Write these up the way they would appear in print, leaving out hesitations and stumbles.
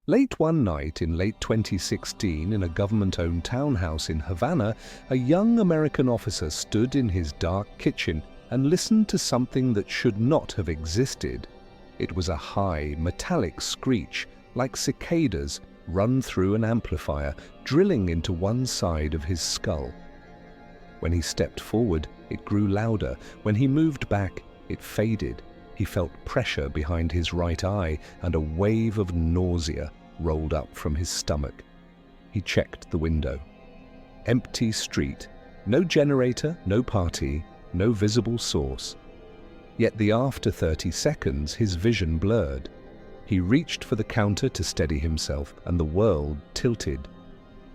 Late one night in late 2016, in a government-owned townhouse in Havana, a young American officer stood in his dark kitchen and listened to something that should not have existed. It was a high, metallic screech, like cicadas, run through an amplifier, drilling into one side of his skull. When he stepped forward, it grew louder. When he moved back, it faded. He felt pressure behind his right eye, and a wave of nausea rolled up from his stomach. He checked the window. Empty street. No generator, no party, no visible source. Yet after 30 seconds, his vision blurred. He reached for the counter to steady himself, and the world tilted.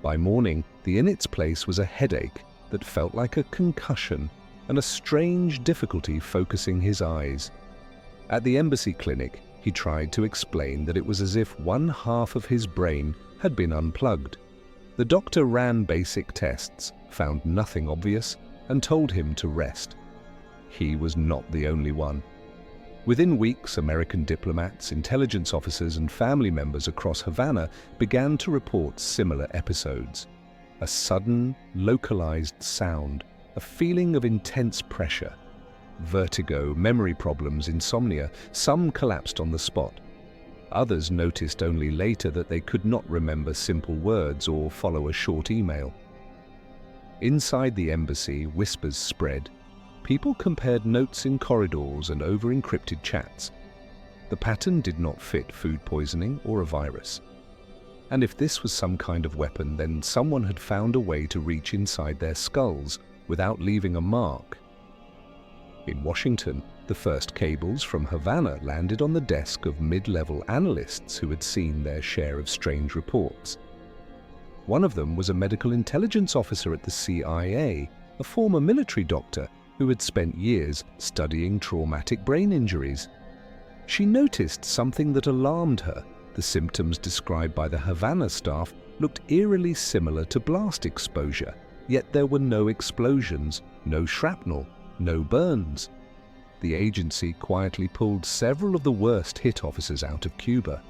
By morning, in its place was a headache that felt like a concussion, and a strange difficulty focusing his eyes. At the embassy clinic, he tried to explain that it was as if one half of his brain had been unplugged. The doctor ran basic tests, found nothing obvious, and told him to rest. He was not the only one. Within weeks, American diplomats, intelligence officers, and family members across Havana began to report similar episodes. A sudden, localized sound, a feeling of intense pressure. Vertigo, memory problems, insomnia. Some collapsed on the spot. Others noticed only later that they could not remember simple words or follow a short email. Inside the embassy, whispers spread. People compared notes in corridors and over encrypted chats. The pattern did not fit food poisoning or a virus. And if this was some kind of weapon, then someone had found a way to reach inside their skulls without leaving a mark. In Washington, the first cables from Havana landed on the desk of mid-level analysts who had seen their share of strange reports. One of them was a medical intelligence officer at the CIA, a former military doctor who had spent years studying traumatic brain injuries. She noticed something that alarmed her. The symptoms described by the Havana staff looked eerily similar to blast exposure, yet there were no explosions, no shrapnel, no burns. The agency quietly pulled several of the worst hit officers out of Cuba.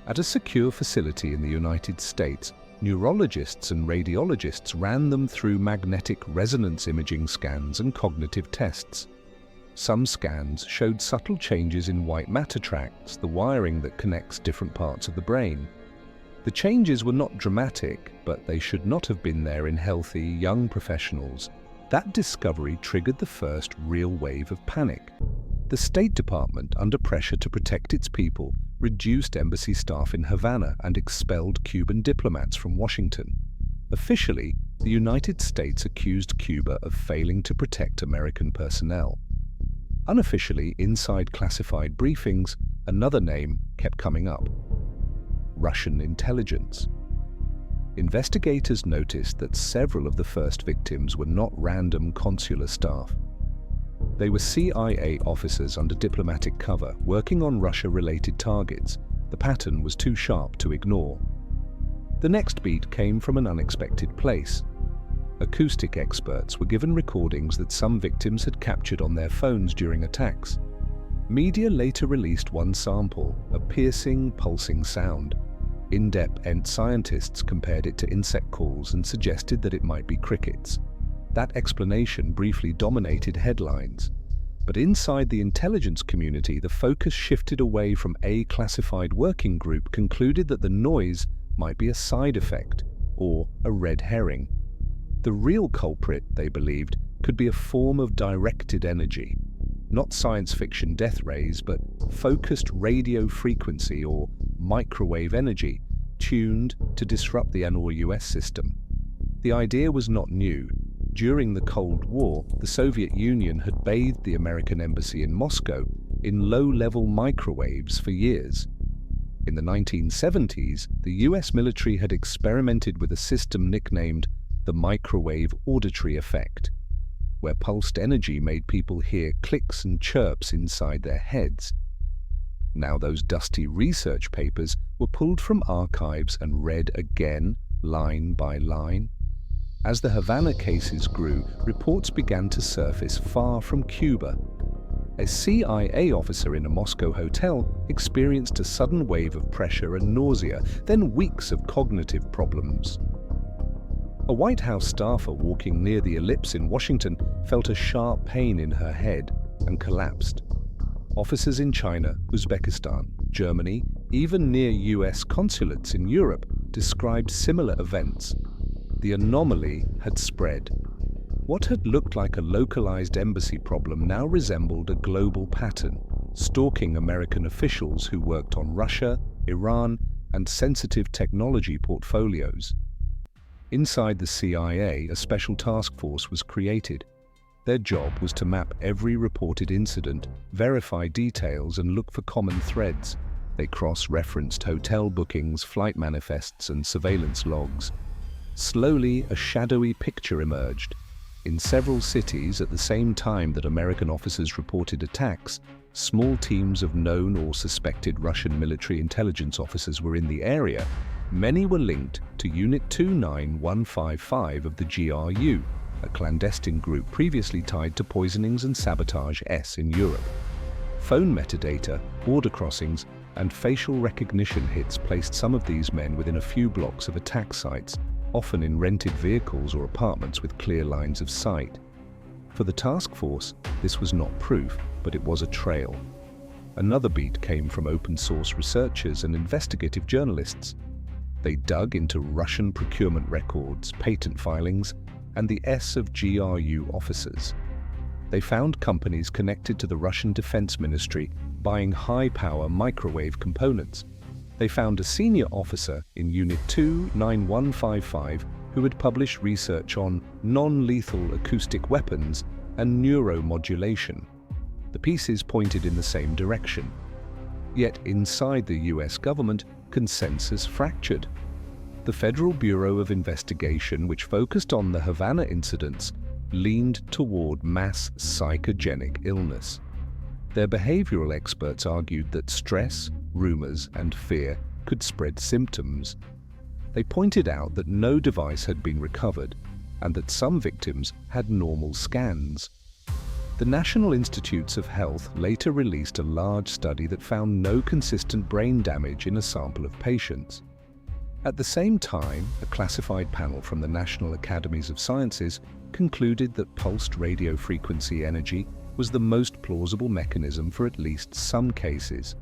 At a secure facility in the United States, neurologists and radiologists ran them through magnetic resonance imaging scans and cognitive tests. Some scans showed subtle changes in white matter tracts, the wiring that connects different parts of the brain. The changes were not dramatic, but they should not have been there in healthy, young professionals. That discovery triggered the first real wave of panic. The State Department, under pressure to protect its people, reduced embassy staff in Havana and expelled Cuban diplomats from Washington. Officially, the United States accused Cuba of failing to protect American personnel. Unofficially, inside classified briefings, another name kept coming up: Russian intelligence. Investigators noticed that several of the first victims were not random consular staff. They were CIA officers under diplomatic cover, working on Russia-related targets. The pattern was too sharp to ignore. The next beat came from an unexpected place. Acoustic experts were given recordings that some victims had captured on their phones during attacks. Media later released one sample, a piercing, pulsing sound. In-depth scientists compared it to insect calls and suggested that it might be crickets. That explanation briefly dominated headlines. But inside the intelligence community, the focus shifted away from a classified working group concluded that the noise might be a side effect or a red herring. The real culprit, they believed, could be a form of directed energy. Not science fiction death rays, but focused radio frequency or microwave energy, tuned to disrupt the NORUS system. The idea was not new. During the Cold War, the Soviet Union had bathed the American embassy in Moscow in low-level microwaves for years. In the 1970s, the US military had experimented with a system nicknamed the microwave auditory effect, where pulsed energy made people hear clicks and chirps inside their heads. Now those dusty research papers were pulled from archives and read again, line by line. As the Havana cases grew, reports began to surface far from Cuba. A CIA officer in a Moscow hotel experienced a sudden wave of pressure and nausea, then weeks of cognitive problems. A White House staffer walking near the ellipse in Washington felt a sharp pain in her head and collapsed. Officers in China, Uzbekistan, Germany, even near US consulates in Europe described similar events. The anomaly had spread. What had looked like a localized embassy problem now resembled a global pattern, stalking American officials who worked on Russia, Iran, and sensitive technology portfolios. Inside the CIA, a special task force was created. Their job was to map every reported incident, verify details, and look for common threads. They cross-referenced hotel bookings, flight manifests, and surveillance logs. Slowly, a shadowy picture emerged. In several cities, at the same time that American officers reported attacks, small teams of known or suspected Russian military intelligence officers were in the area. Many were linked to Unit 29155 of the GRU, a clandestine group previously tied to poisonings and sabotage in Europe. Phone metadata, border crossings, and facial recognition hits placed some of these men within a few blocks of attack sites, often in rented vehicles or apartments with clear lines of sight. For the task force, this was not proof, but it was a trail. Another beat came from open-source researchers and investigative journalists. They dug into Russian procurement records, patent filings, and the of GRU officers. They found companies connected to the Russian Defense Ministry buying high-power microwave components. They found a senior officer in Unit 29155 who had published research on non-lethal acoustic weapons and neuromodulation. The pieces pointed in the same direction. Yet inside the US government, consensus fractured. The Federal Bureau of Investigation, which focused on the Havana incidents, leaned toward mass psychogenic illness. Their behavioral experts argued that stress, rumors, and fear could spread symptoms. They pointed out that no device had been recovered and that some victims had normal scans. The National Institutes of Health later released a large study that found no consistent brain damage in a sample of patients. At the same time, a classified panel from the National Academies of Sciences concluded that pulsed radio frequency energy was the most plausible mechanism for at least some cases.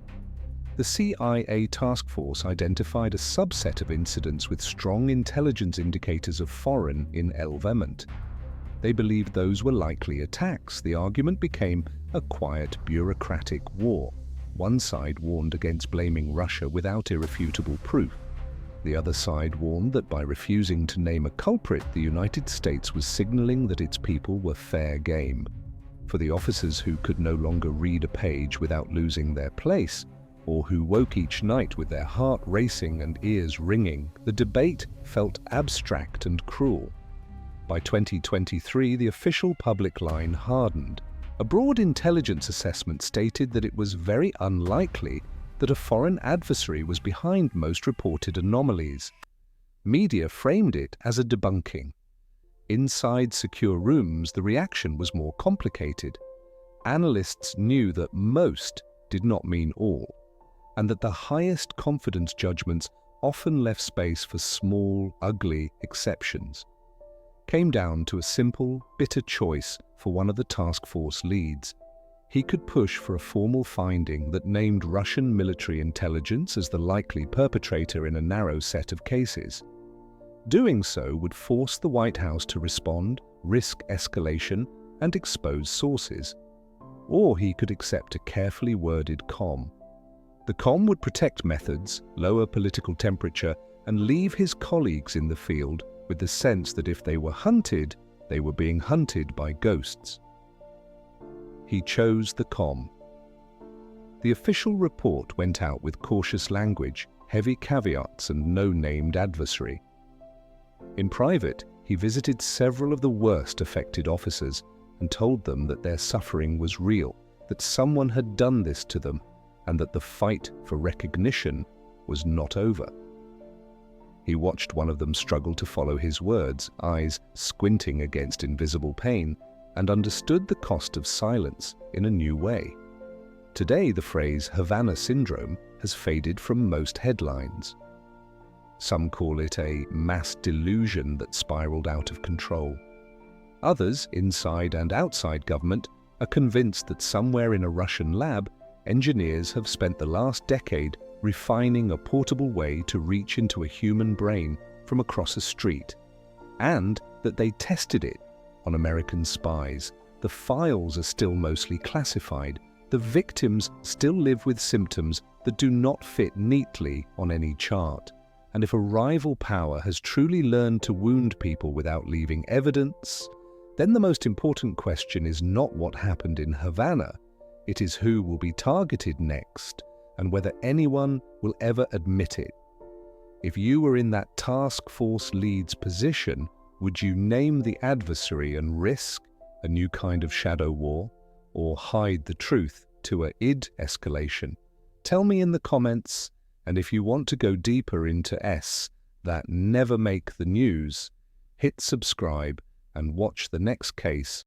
The CIA task force identified a subset of incidents with strong intelligence indicators of foreign involvement. They believed those were likely attacks. The argument became a quiet, bureaucratic war. One side warned against blaming Russia without irrefutable proof. The other side warned that by refusing to name a culprit, the United States was signaling that its people were fair game. For the officers who could no longer read a page without losing their place, or who woke each night with their heart racing and ears ringing, the debate felt abstract and cruel. By 2023, the official public line hardened. A broad intelligence assessment stated that it was very unlikely that a foreign adversary was behind most reported anomalies. Media framed it as a debunking. Inside secure rooms, the reaction was more complicated. Analysts knew that most did not mean all, and that the highest confidence judgments often left space for small, ugly exceptions. Came down to a simple, bitter choice for one of the task force leads. He could push for a formal finding that named Russian military intelligence as the likely perpetrator in a narrow set of cases. Doing so would force the White House to respond, risk escalation, and expose sources. Or he could accept a carefully worded COM. The COM would protect methods, lower political temperature, and leave his colleagues in the field with the sense that if they were hunted, they were being hunted by ghosts. He chose the COM. The official report went out with cautious language, heavy caveats, and no named adversary. In private, he visited several of the worst affected officers and told them that their suffering was real, that someone had done this to them, and that the fight for recognition was not over. He watched one of them struggle to follow his words, eyes squinting against invisible pain, and understood the cost of silence in a new way. Today, the phrase Havana Syndrome has faded from most headlines. Some call it a mass delusion that spiraled out of control. Others, inside and outside government, are convinced that somewhere in a Russian lab, engineers have spent the last decade refining a portable way to reach into a human brain from across a street, and that they tested it on American spies. The files are still mostly classified. The victims still live with symptoms that do not fit neatly on any chart. And if a rival power has truly learned to wound people without leaving evidence, then the most important question is not what happened in Havana. It is who will be targeted next, and whether anyone will ever admit it. If you were in that task force lead's position, would you name the adversary and risk a new kind of shadow war, or hide the truth to a id escalation? Tell me in the comments, and if you want to go deeper into S that never make the news, hit subscribe and watch the next case